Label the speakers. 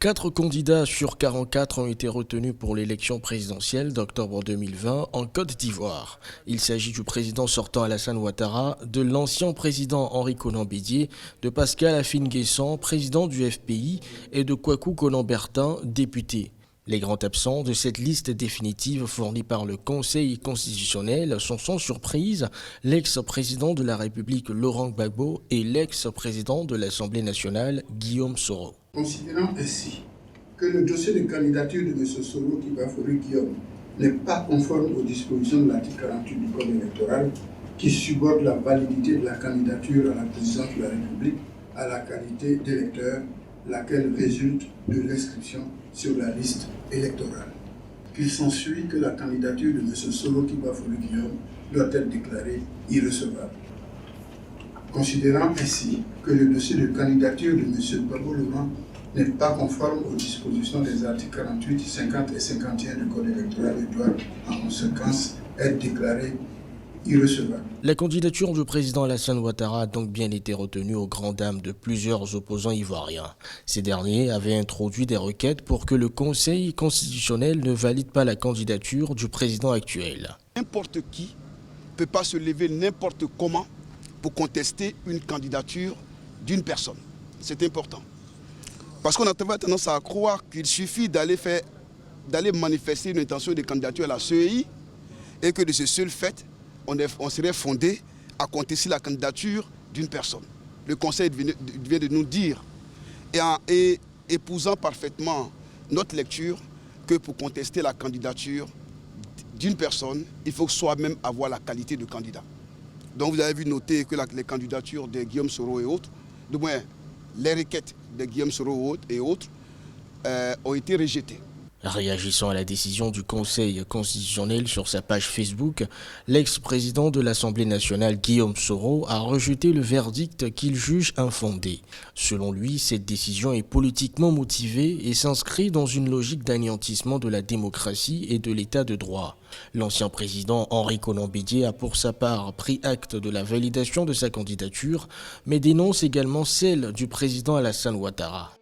Speaker 1: 4 candidats sur 44 ont été retenus pour l'élection présidentielle d'octobre 2020 en Côte d'Ivoire. Il s'agit du président sortant Alassane Ouattara, de l'ancien président Henri Konan Bédié, de Pascal Affi-N'Guessan, président du FPI, et de Kwaku Konan-Bertin, député. Les grands absents de cette liste définitive fournie par le Conseil constitutionnel sont sans surprise l'ex-président de la République Laurent Gbagbo et l'ex-président de l'Assemblée nationale Guillaume Soro.
Speaker 2: Considérant ainsi que le dossier de candidature de M. Soro Kibafori Guillaume n'est pas conforme aux dispositions de l'article 48 du Code électoral qui subordonne la validité de la candidature à la présidence de la République à la qualité d'électeur, laquelle résulte de l'inscription sur la liste électorale. Il s'ensuit que la candidature de M. Soro Kibafori Guillaume doit être déclarée irrecevable. Considérant ainsi que le dossier de candidature de M. Gbagbo Laurent n'est pas conforme aux dispositions des articles 48, 50 et 51 du Code électoral et doit, en conséquence, être déclaré irrecevable.
Speaker 1: La candidature du président Alassane Ouattara a donc bien été retenue aux grandes dames de plusieurs opposants ivoiriens. Ces derniers avaient introduit des requêtes pour que le Conseil constitutionnel ne valide pas la candidature du président actuel.
Speaker 3: N'importe qui ne peut pas se lever n'importe comment pour contester une candidature d'une personne. C'est important. Parce qu'on a tendance à croire qu'il suffit d'aller manifester une intention de candidature à la CEI et que de ce seul fait, on serait fondé à contester la candidature d'une personne. Le Conseil vient de nous dire, et épousant parfaitement notre lecture, que pour contester la candidature d'une personne, il faut soi-même avoir la qualité de candidat. Donc vous avez vu noter que les candidatures de Guillaume Soro et autres, du moins les requêtes de Guillaume Soro et autres, ont été rejetées.
Speaker 1: Réagissant à la décision du Conseil constitutionnel sur sa page Facebook, l'ex-président de l'Assemblée nationale Guillaume Soro a rejeté le verdict qu'il juge infondé. Selon lui, cette décision est politiquement motivée et s'inscrit dans une logique d'anéantissement de la démocratie et de l'état de droit. L'ancien président Henri Konan Bédié a pour sa part pris acte de la validation de sa candidature, mais dénonce également celle du président Alassane Ouattara.